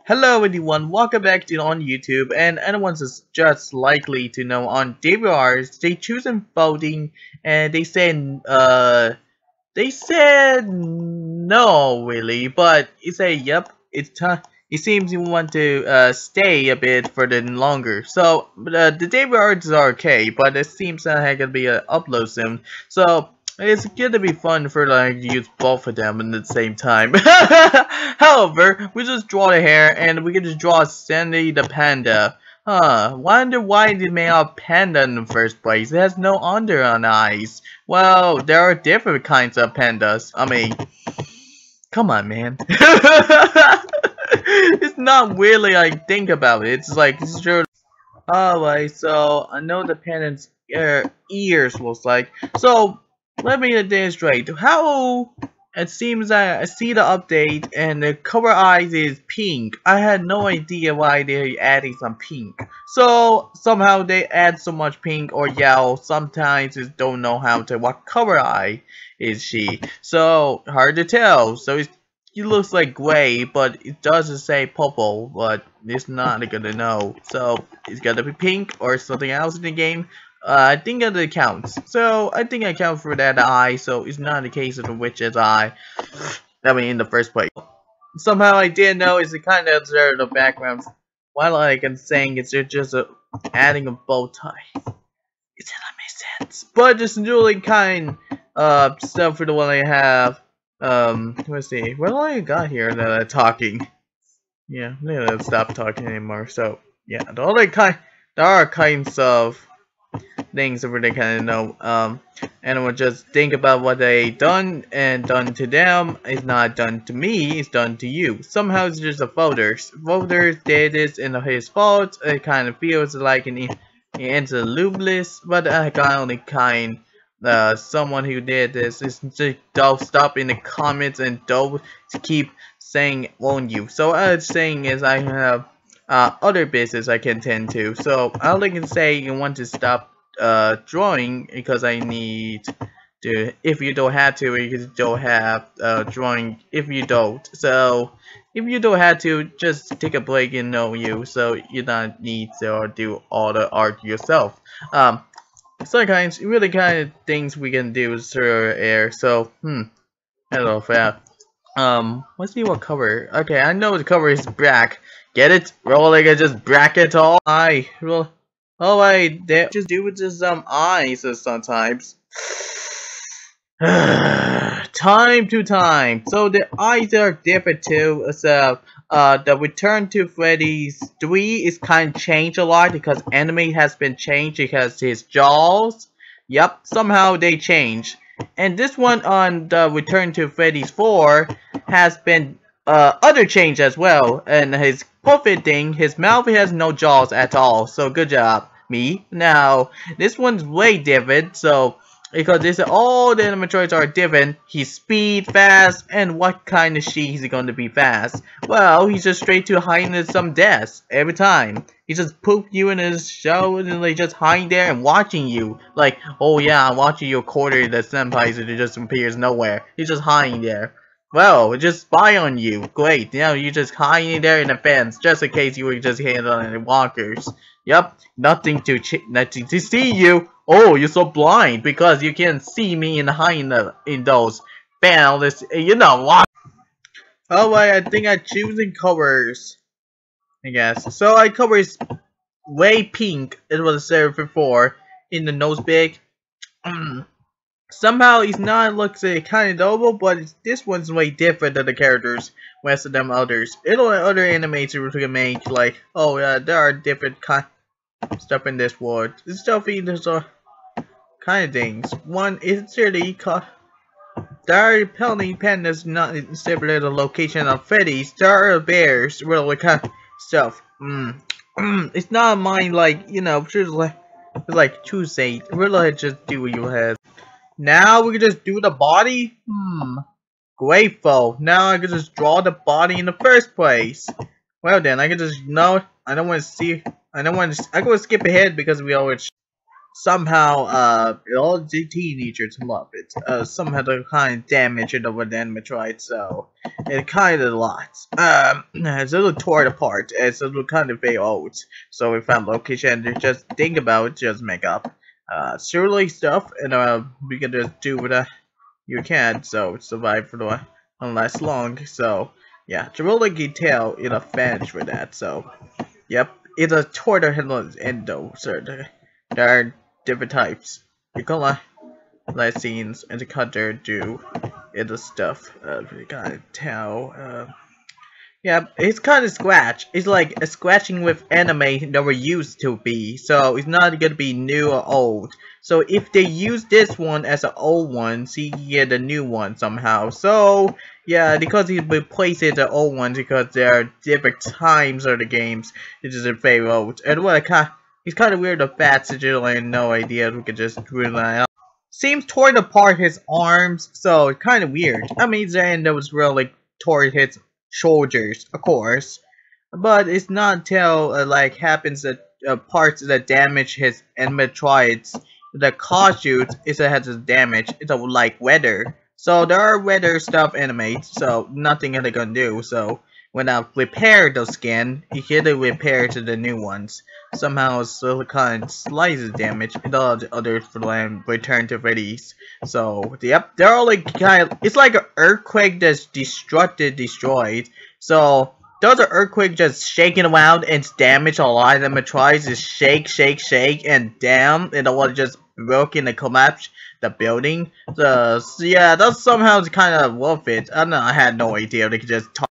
Hello everyone, welcome back to on YouTube, and anyone's just likely to know on DVRs, they choose in voting, and they said no really, but you say yep, it's time. It seems you want to stay a bit for the longer. So the DVRs are okay, but it seems that I gonna be an upload soon. So it's gonna be fun for like use both of them at the same time. However, we just draw the hair and we can just draw Sandy the panda. Wonder why they made a panda in the first place. It has no under on eyes. Well, there are different kinds of pandas. I mean, come on, man. It's not really like think about it. It's like it's sure. Alright, so I know the panda's ears looks like. So let me get this straight. How it seems that I see the update and the cover eyes is pink. I had no idea why they're adding some pink. So somehow they add so much pink or yellow. Sometimes just don't know how to what cover eye is she. So hard to tell. So it looks like gray, but it doesn't say purple. But it's not gonna know. So it's gonna be pink or something else in the game. I think that counts. So I think I count for that eye. So it's not the case of the witch's eye. I mean, in the first place. Somehow I didn't know it's kind of observe the background. While like I'm saying it's just adding a bow tie. It doesn't make sense. But just really kind stuff for the one I have. Let's see. What do I got here that I'm talking? Yeah, I'm gonna stop talking anymore. So yeah, there are kinds of things that they kind of know, and I would just think about what they done and done to them. It's not done to me, it's done to you. Somehow it's just a voters did this in his fault. It kind of feels like an interludeless, but I got only kind someone who did this is just don't stop in the comments and don't keep saying on you. So what I'm saying is I have other business I can tend to. So all I can say, you want to stop drawing because I need to. If you don't have to, you don't have drawing. If you don't, so if you don't have to, just take a break and know you. So you don't need to do all the art yourself. So really kind of things we can do through air. So hello Fab. Let's see what cover. Okay, I know the cover is black. Get it? Rolling and just bracket all eye. Roll. Oh wait, they just do with just some eyes sometimes. Time to time. So the eyes are different too. So the Return to Freddy's 3 is kind of changed a lot because anime has been changed because his jaws. Yep, somehow they changed. And this one on the Return to Freddy's 4 has been other change as well. And his perfect thing, his mouth has no jaws at all. So good job, me. Now this one's way different. So because this all the animatronics are different. He's speed, fast, and what kind of sheet is he going to be fast? Well, he's just straight to hiding some desk every time. He just poop you in his show and they just hide there and watching you. Like, oh yeah, I'm watching your quarter the senpais and it just appears nowhere. He's just hiding there. Well, just spy on you. Great, now you're just hiding there in the fence just in case you were just handling the walkers. Yep, nothing to see you. Oh, you're so blind because you can't see me in those panels. You know what? Oh wait, I think I'm choosing covers. I guess. So I covers way pink. It was served before in the nose big. Somehow he's not looks kind of noble, but this one's way different than the characters rest of them others. It'll other animators can make like, oh yeah, there are different kind stuff in this world. This stuff there's kind of things. One is really there are penalty pandas not similar to the location of Freddy's. There are bears, really kind of stuff. It's not mine like, you know, just like Tuesday. Really just do what you have. Now we can just do the body? Grateful. Now I can just draw the body in the first place. Well then, I can just, no, I don't want to see, I can skip ahead because we always, somehow all the teenagers love it. Somehow they kind of damage it over the animatronic, so it kind of a lot. It's a little torn apart. It's a little kind of very old. So we found location and just think about it, just make up surely stuff, and we can just do what you can, so survive for the last long. So yeah, it's a really detail in a advantage for that. So yep, it's a tornado handles endo, so there are different types. You can let scenes and the cutter do the stuff. We gotta tell. Yeah, it's kind of scratch. It's like a scratching with anime that we're used to be, so it's not gonna be new or old. So if they use this one as an old one, so you get a new one somehow. So yeah, because he replaces the old ones because there are different times of the games. It is very old. And what it's kind of weird. The fat digital and no idea we could just rely on. Seems torn apart his arms, so it's kind of weird. I mean, Zan that was really toward his shoulders, of course, but it's not until like happens that parts that damage his animatronics that causes it has a damage. It's like weather. So there are weather stuff animates, so nothing they're gonna do. So when I repair those skin, you get to repair to the new ones. Somehow silicon slices damage, and all the others for land return to Freddy's. So yep, they're all like kind of, it's like an earthquake that's destroyed. So those are earthquake just shaking around and damage a lot of them. It tries to shake, and damn, and the water just broke and collapsed the building. So yeah, that's somehow kind of worth it. I don't know, I had no idea they could just talk.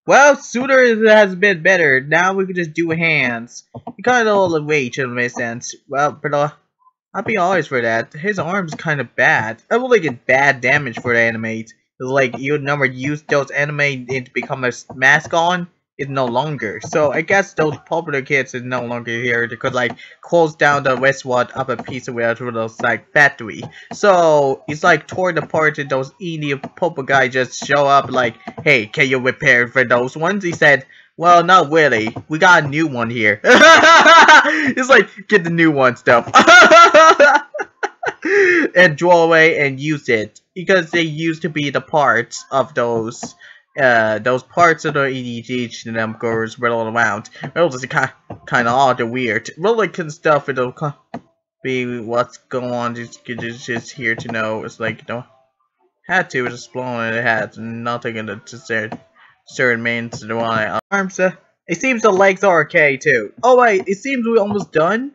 Well, sooner it has been better. Now we can just do hands. You kind of all the way to make sense. Well, but I'll be honest for that. His arm's kind of bad. I will get bad damage for the animate. It's like you never use those anime to become a mask on. It's no longer. So I guess those popular kids is no longer here because like close down the restaurant up a piece of where to those like factory. So it's like torn apart and those Indian popular guy just show up like, hey, can you repair for those ones? He said, well, not really. We got a new one here. It's like, get the new one stuff. And draw away and use it. Because they used to be the parts of those parts of the EDG and them girls roll around. It was kind of odd and weird. Really kind stuff it'll be what's going on. Just here to know. It's like, you know, had to explore and it had nothing in the certain main to the arms. It seems the legs are okay too. Oh wait, it seems we're almost done.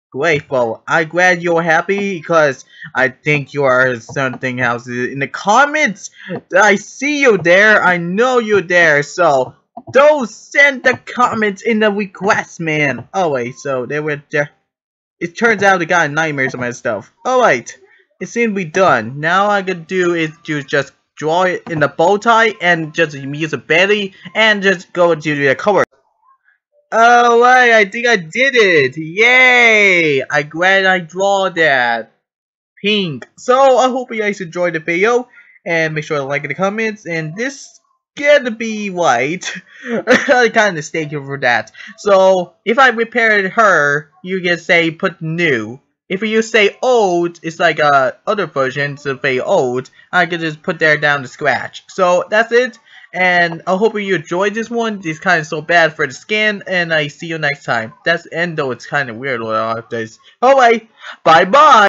Grateful. I'm glad you're happy because I think you are something else in the comments. I see you there. I know you're there. So don't send the comments in the request, man. Oh wait, so they were there. It turns out they got nightmares of my stuff. Oh wait, it seems to be done. Now all I can do is to just draw it in the bow tie and just use a belly and just go into the cover. Oh wait, I think I did it! Yay! I'm glad I draw that. Pink. So I hope you guys enjoyed the video and make sure to like in the comments, and this gonna be white. I kinda thank you for that. So if I repaired her, you can say put new. If you say old, it's like other versions of very old. I can just put there down to scratch. So that's it. And I hope you enjoyed this one. It's kind of so bad for the skin. And I see you next time. That's end though. It's kind of weird with all of this. Alright. Bye bye.